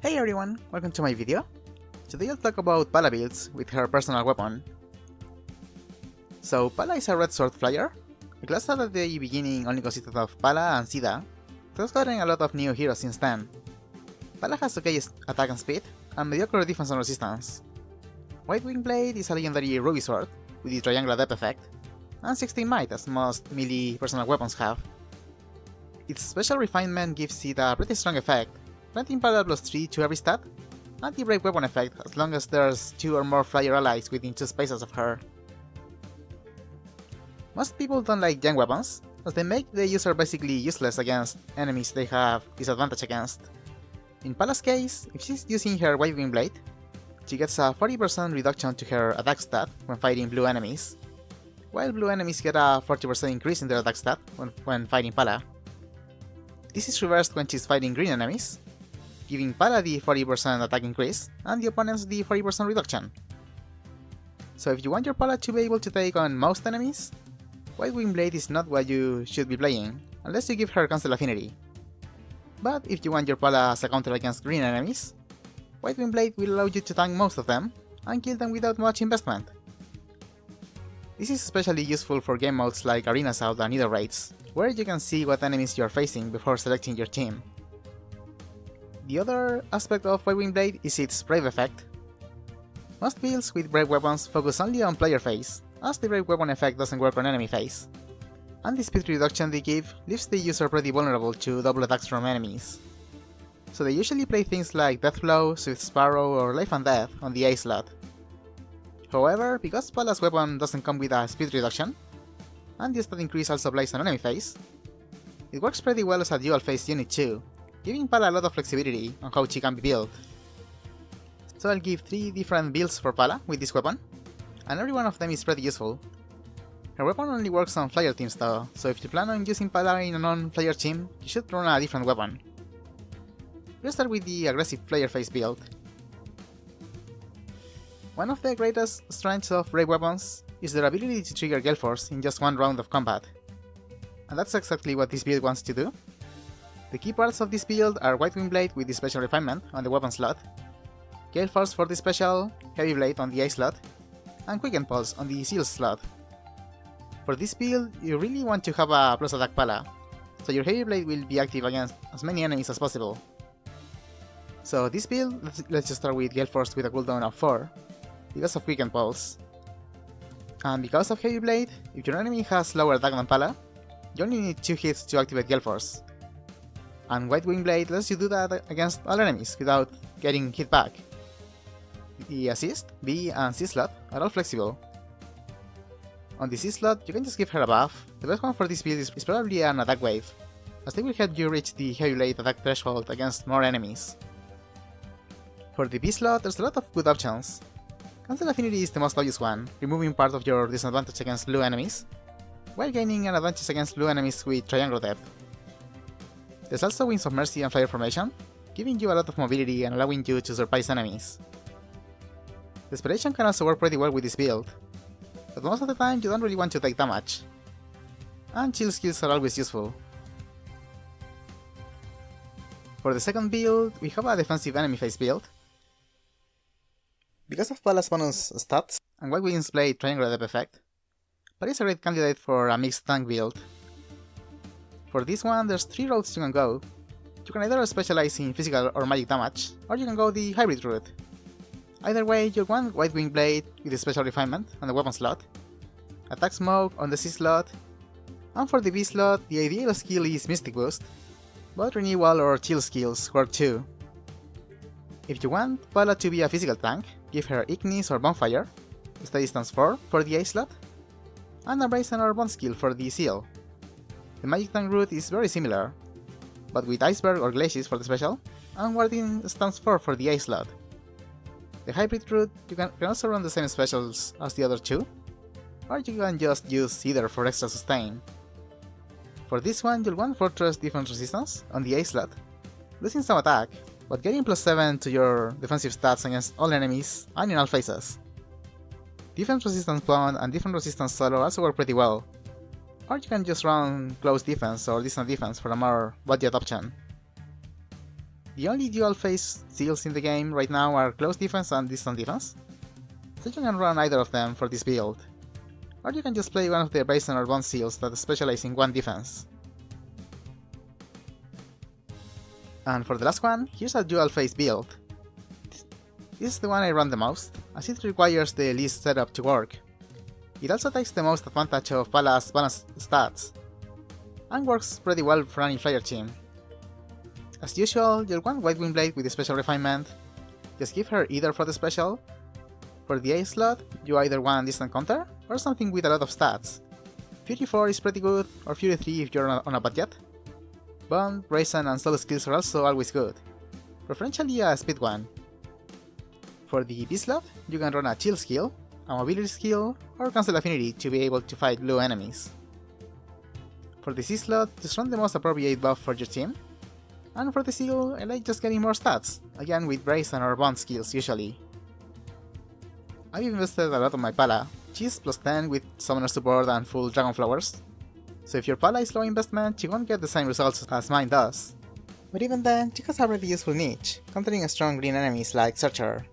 Hey everyone, welcome to my video. Today I'll talk about Palla builds with her personal weapon. So Palla is a red sword flyer. The class that at the beginning only consisted of Palla and Sida, but has gotten a lot of new heroes since then. Palla has okay attack and speed, and mediocre defense and resistance. Whitewing blade is a legendary ruby sword with the triangular depth effect, and 16 might as most melee personal weapons have. Its special refinement gives it a pretty strong effect, granting Palla +3 to every stat, and the break weapon effect as long as there's 2 or more flyer allies within 2 spaces of her. Most people don't like young weapons, as they make the user basically useless against enemies they have disadvantage against. In Palla's case, if she's using her Whitewing blade, she gets a 40% reduction to her attack stat when fighting blue enemies, while blue enemies get a 40% increase in their attack stat when fighting Palla. This is reversed when she's fighting green enemies, giving Palla the 40% attack increase and the opponents the 40% reduction. So if you want your Palla to be able to take on most enemies, Whitewing blade is not what you should be playing, unless you give her Cancel Affinity. But if you want your Palla as a counter against green enemies, Whitewing blade will allow you to tank most of them and kill them without much investment. This is especially useful for game modes like Arena South and Nether Raids, where you can see what enemies you are facing before selecting your team. The other aspect of Whitewing blade is its Brave effect. Most builds with Brave weapons focus only on player phase, as the Brave weapon effect doesn't work on enemy phase, and the speed reduction they give leaves the user pretty vulnerable to double attacks from enemies. So they usually play things like Deathblow, Swift Sparrow, or Life and Death on the A slot. However, because Palla's weapon doesn't come with a speed reduction, and the stat increase also applies on enemy phase, it works pretty well as a dual phase unit too, giving Palla a lot of flexibility on how she can be built. So I'll give 3 different builds for Palla with this weapon, and every one of them is pretty useful. Her weapon only works on flyer teams though, so if you plan on using Palla in a non-flyer team, you should run a different weapon. We'll start with the aggressive flyer phase build. One of the greatest strengths of Brave weapons is their ability to trigger Gale Force in just one round of combat, and that's exactly what this build wants to do. The key parts of this build are Whitewing blade with the special refinement on the weapon slot, Gale Force for the special, Heavy blade on the A slot, and Quicken Pulse on the Seal slot. For this build, you really want to have a plus attack Palla, so your Heavy blade will be active against as many enemies as possible. So this build, let's just start with Gale Force with a cooldown of 4, because of Quicken Pulse. And because of Heavy blade, if your enemy has lower attack than Palla, you only need 2 hits to activate Gale Force. And Whitewing blade lets you do that against all enemies without getting hit back. The assist, B, and C slot are all flexible. On the C slot, you can just give her a buff. The best one for this build is probably an attack wave, as they will help you reach the Heavy blade attack threshold against more enemies. For the B slot, there's a lot of good options. Cancel Affinity is the most obvious one, removing part of your disadvantage against blue enemies, while gaining an advantage against blue enemies with triangle depth. There's also Wings of Mercy and Flyer Formation, giving you a lot of mobility and allowing you to surprise enemies. Desperation can also work pretty well with this build, but most of the time you don't really want to take damage. And chill skills are always useful. For the second build, we have a defensive enemy phase build. Because of Palla's bonus stats and Whitewing's blade triangular depth effect, Palla is a great candidate for a mixed tank build. For this one, there's 3 routes you can go. You can either specialize in physical or magic damage, or you can go the hybrid route. Either way, you'll want Whitewing blade with a special refinement on the weapon slot, attack smoke on the C slot, and for the B slot, the ideal skill is Mystic Boost, but renewal or chill skills work too. If you want Palla to be a physical tank, give her Ignis or Bonfire, Stay Distance 4 for the A slot, and a Brazen or Bond skill for the Seal. The magic tank route is very similar, but with Iceberg or Glacis for the special, and Warding Stance 4 for the A slot. The hybrid route, you can also run the same specials as the other 2, or you can just use either for extra sustain. For this one, you'll want Fortress Defense Resistance on the A slot, losing some attack, but getting +7 to your defensive stats against all enemies and in all phases. Defense Resistance Bond and Defense Resistance Solo also work pretty well, or you can just run Close Defense or Distant Defense for a more budget option. The only dual-phase skills in the game right now are close defense and distant defense, so you can run either of them for this build. Or you can just play one of the base or bond seals that specialize in one defense. And for the last one, here's a dual phase build. This is the one I run the most, as it requires the least setup to work. It also takes the most advantage of Palla's balanced stats, and works pretty well for any flyer team. As usual, you'll want Whitewing Blade with the special refinement. Just give her either for the special. For the A slot, you either want distant counter, or something with a lot of stats. Fury 4 is pretty good, or Fury 3 if you're on a budget. Bond, Brazen and solo skills are also always good, preferentially a speed one. For the B slot, you can run a chill skill, a mobility skill, or cancel affinity to be able to fight blue enemies. For the C slot, just run the most appropriate buff for your team. And for the seal, I like just getting more stats, again with Brazen or Bond skills usually. I've invested a lot on my Palla. She's +10 with summoner support and full dragon flowers, so if your Palla is low investment, you won't get the same results as mine does. But even then, she has a really useful niche, countering strong green enemies like Searcher.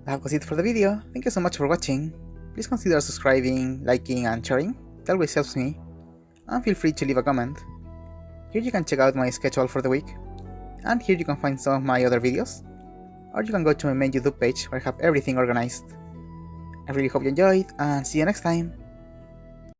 That was it for the video. Thank you so much for watching. Please consider subscribing, liking and sharing, it always helps me. And feel free to leave a comment. Here you can check out my schedule for the week, and here you can find some of my other videos. Or you can go to my main YouTube page where I have everything organized. I really hope you enjoyed, and see you next time!